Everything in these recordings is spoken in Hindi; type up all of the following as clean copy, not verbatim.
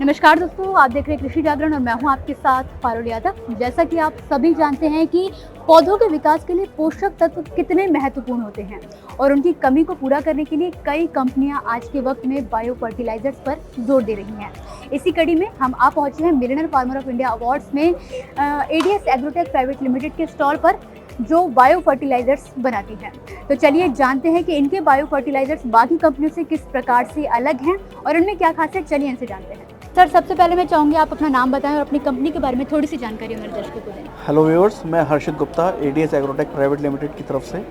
नमस्कार दोस्तों, आप देख रहे हैं कृषि जागरण और मैं हूं आपके साथ पारुल यादव। जैसा कि आप सभी जानते हैं कि पौधों के विकास के लिए पोषक तत्व कितने महत्वपूर्ण होते हैं और उनकी कमी को पूरा करने के लिए कई कंपनियां आज के वक्त में बायो फर्टिलाइजर्स पर जोर दे रही हैं। इसी कड़ी में हम आ पहुंचे हैं millionaire farmer of India awards में एडीएस एग्रोटेक प्राइवेट लिमिटेड के स्टॉल पर, जो बायो फर्टिलाइजर्स बनाती है। तो चलिए जानते हैं कि इनके बायो फर्टिलाइजर्स बाकी कंपनियों से किस प्रकार से अलग हैं और इनमें क्या खासियत, चलिए इनसे जानते हैं। सर, सबसे पहले मैं चाहूँगी आप अपना नाम बताएं और अपनी कंपनी के बारे में थोड़ी सी जानकारी हमारे दर्शकों को दें। हेलो व्यूअर्स, मैं Harshit Gupta ADS Agrotech private limited की तरफ से।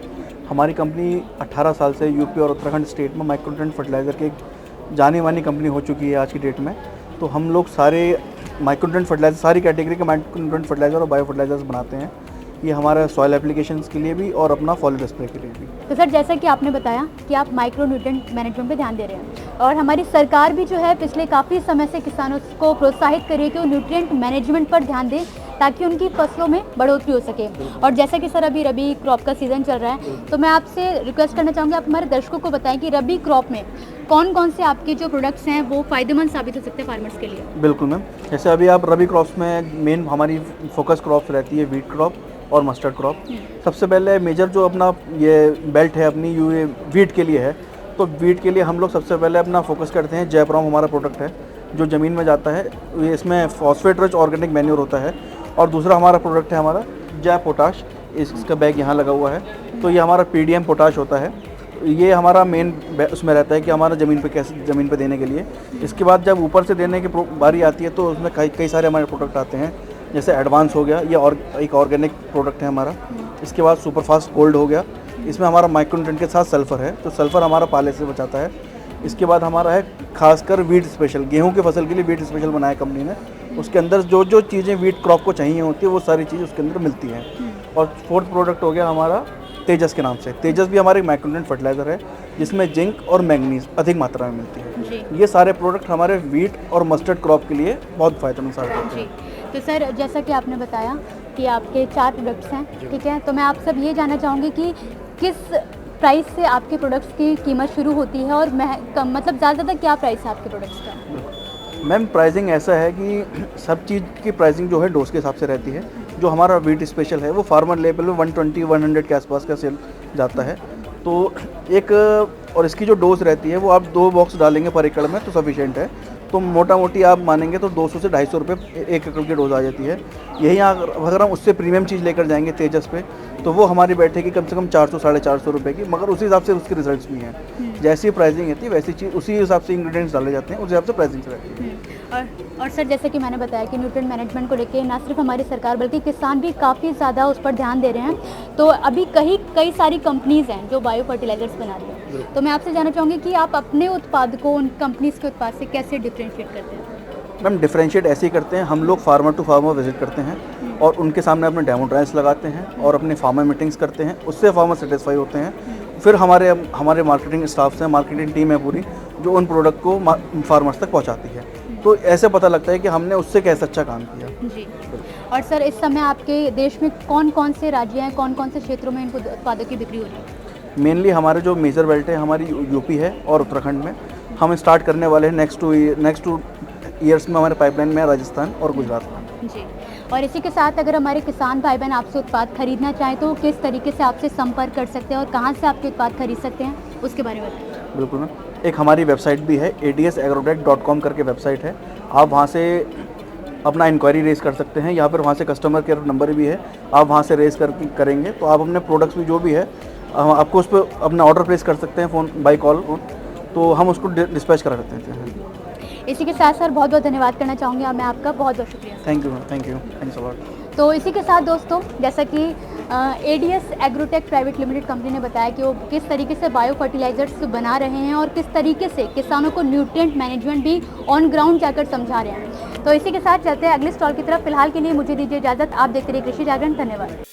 हमारी कंपनी 18 साल से यूपी और उत्तराखंड स्टेट में माइक्रोन्यूट्रिएंट फर्टिलाइज़र की एक जानी मानी कंपनी हो चुकी है आज की डेट में। तो हम लोग सारे माइक्रोन्यूट्रिएंट फर्टिलाइज़र, सारी कैटेगरी के माइक्रोन्यूट्रिएंट फर्टिलाइज़र और बायो फर्टिलाइजर्स बनाते हैं। ये हमारा सॉइल एप्लीकेशंस के लिए भी और अपना फॉलियर स्प्रे के लिए भी। तो सर, जैसा कि आपने बताया कि आप माइक्रो न्यूट्रिएंट मैनेजमेंट पे ध्यान दे रहे हैं और हमारी सरकार भी जो है पिछले काफ़ी समय से किसानों को प्रोत्साहित कर रही है कि वो न्यूट्रिएंट मैनेजमेंट पर ध्यान दें ताकि उनकी फसलों में बढ़ोतरी हो सके। और जैसा कि सर अभी रबी क्रॉप का सीज़न चल रहा है, तो मैं आपसे रिक्वेस्ट करना चाहूँगी आप हमारे दर्शकों को बताएं कि रबी क्रॉप में कौन कौन से आपके जो प्रोडक्ट्स हैं वो फ़ायदेमंद साबित हो सकते हैं फार्मर्स के लिए। बिल्कुल मैम, जैसे अभी आप रबी क्रॉप्स में मेन हमारी फोकस क्रॉप्स रहती है वीट क्रॉप और मस्टर्ड क्रॉप। सबसे पहले मेजर जो अपना ये बेल्ट है अपनी ये वीट के लिए है। तो वीट के लिए हम लोग सबसे पहले अपना फोकस करते हैं जयप्रॉम, हमारा प्रोडक्ट है जो ज़मीन में जाता है। इसमें फॉस्फेट रिच ऑर्गेनिक मैन्योर होता है। और दूसरा हमारा प्रोडक्ट है हमारा जय पोटाश, इसका बैग यहाँ लगा हुआ है। तो ये हमारा पीडीएम पोटाश होता है। ये हमारा मेन उसमें रहता है कि हमारा ज़मीन पे कैसे ज़मीन पे देने के लिए। इसके बाद जब ऊपर से देने की बारी आती है तो उसमें कई सारे हमारे प्रोडक्ट आते हैं, जैसे एडवांस हो गया, ये और एक ऑर्गेनिक प्रोडक्ट है हमारा। इसके बाद सुपरफास्ट गोल्ड हो गया, इसमें हमारा माइक्रोन्यूट्रिएंट के साथ सल्फ़र है, तो सल्फ़र हमारा पाले से बचाता है। इसके बाद हमारा है खासकर वीट स्पेशल, गेहूं की फसल के लिए वीट स्पेशल बनाया कंपनी ने। उसके अंदर जो जो चीज़ें वीट क्रॉप को चाहिए होती है वो सारी चीज़ें उसके अंदर मिलती हैं। और फोर्थ प्रोडक्ट हो गया हमारा तेजस के नाम से। तेजस भी हमारे माइक्रोन्यूट्रिएंट फर्टिलाइज़र है जिसमें जिंक और मैंगनीज अधिक मात्रा में मिलती है। ये सारे प्रोडक्ट हमारे वीट और मस्टर्ड क्रॉप के लिए बहुत फ़ायदेमंद साबित होते हैं। तो सर, जैसा कि आपने बताया कि आपके 4 प्रोडक्ट्स हैं, ठीक है, तो मैं आप सब ये जानना चाहूँगी कि किस प्राइस से आपके प्रोडक्ट्स की कीमत शुरू होती है और मतलब ज़्यादा क्या प्राइस है आपके प्रोडक्ट्स का। मैम, प्राइसिंग ऐसा है कि सब चीज़ की प्राइसिंग जो है डोज के हिसाब से रहती है। जो हमारा वीट स्पेशल है वो फार्मर लेवल में 120-100 के आसपास का सेल जाता है। तो एक और इसकी जो डोज रहती है वो आप 2 बॉक्स डालेंगे पर एकड़ में तो सफिशिएंट है। तो मोटा मोटी आप मानेंगे तो 200 से 250 रुपये 1 एकड़ की डोज आ जाती है। यही अगर हम उससे प्रीमियम चीज़ लेकर जाएंगे तेजस पे तो वो हमारी बैठेगी कम से कम 400-450 रुपये की, मगर उसी हिसाब से उसके रिजल्ट्स भी हैं। जैसी प्राइसिंग रहती है वैसी चीज़ उसी हिसाब से इंग्रेडिएंट्स डाले जाते हैं, उस हिसाब से प्राइसिंग रहती है। और सर, जैसे कि मैंने बताया कि न्यूट्रिएंट मैनेजमेंट को लेके ना सिर्फ हमारी सरकार बल्कि किसान भी काफ़ी ज़्यादा उस पर ध्यान दे रहे हैं। तो अभी कई सारी कंपनीज़ हैं जो बायो फर्टिलाइजर्स बना रही हैं। तो मैं आपसे जानना चाहूँगी कि आप अपने उत्पाद को उन कंपनीज़ के उत्पाद से कैसे डिफ्रेंशिएट करते हैं। मैम, डिफ्रेंशिएट ऐसे ही करते हैं, हम लोग फार्मर टू फार्मर विजिट करते हैं और उनके सामने अपने डेमो ट्रायल्स लगाते हैं और अपने फार्मर मीटिंग्स करते हैं, उससे फार्मर सेटिस्फाई होते हैं। फिर हमारे मार्केटिंग स्टाफ से मार्केटिंग टीम है पूरी जो उन प्रोडक्ट को फार्मर्स तक पहुंचाती है। तो ऐसे पता लगता है कि हमने उससे कैसा अच्छा काम किया जी। और सर, इस समय आपके देश में कौन कौन से राज्य हैं, कौन कौन से क्षेत्रों में इन उत्पादों की बिक्री हो रही है। मेनली हमारे जो मेजर बेल्ट है हमारी यूपी है और उत्तराखंड में। हम स्टार्ट करने वाले हैं नेक्स्ट टू ईयर्स में हमारे पाइपलाइन में राजस्थान और गुजरात में। जी। और इसी के साथ अगर हमारे किसान भाई बहन आपसे उत्पाद खरीदना चाहें तो किस तरीके से आपसे संपर्क कर सकते हैं और कहाँ से आपके उत्पाद खरीद सकते हैं, उसके बारे में बताएं। बिल्कुल मैम, एक हमारी वेबसाइट भी है adsagrotech.com करके वेबसाइट है। आप वहाँ से अपना इंक्वायरी रेज़ कर सकते हैं, या फिर वहाँ से कस्टमर केयर नंबर भी है, आप वहाँ से रेज़ करेंगे तो आप अपने प्रोडक्ट्स भी जो भी है आपको उस पर अपना ऑर्डर प्लेस कर सकते हैं फ़ोन बाई कॉल, तो हम उसको डिस्पैच करा देते हैं। इसी के साथ सर बहुत बहुत धन्यवाद करना चाहूँगी मैं आपका, बहुत बहुत शुक्रिया। Thank you ma'am, thanks a lot. तो इसी के साथ दोस्तों, जैसा कि ADS Agrotech private limited company ने बताया कि वो किस तरीके से बायो फर्टिलाइजर्स बना रहे हैं और किस तरीके से किसानों को न्यूट्रिएंट मैनेजमेंट भी ऑन ग्राउंड जाकर समझा रहे हैं। तो इसी के साथ चलते हैं अगले स्टॉल की तरफ। फिलहाल के लिए मुझे दीजिए इजाज़त। आप देखते रहिए कृषि जागरण। धन्यवाद।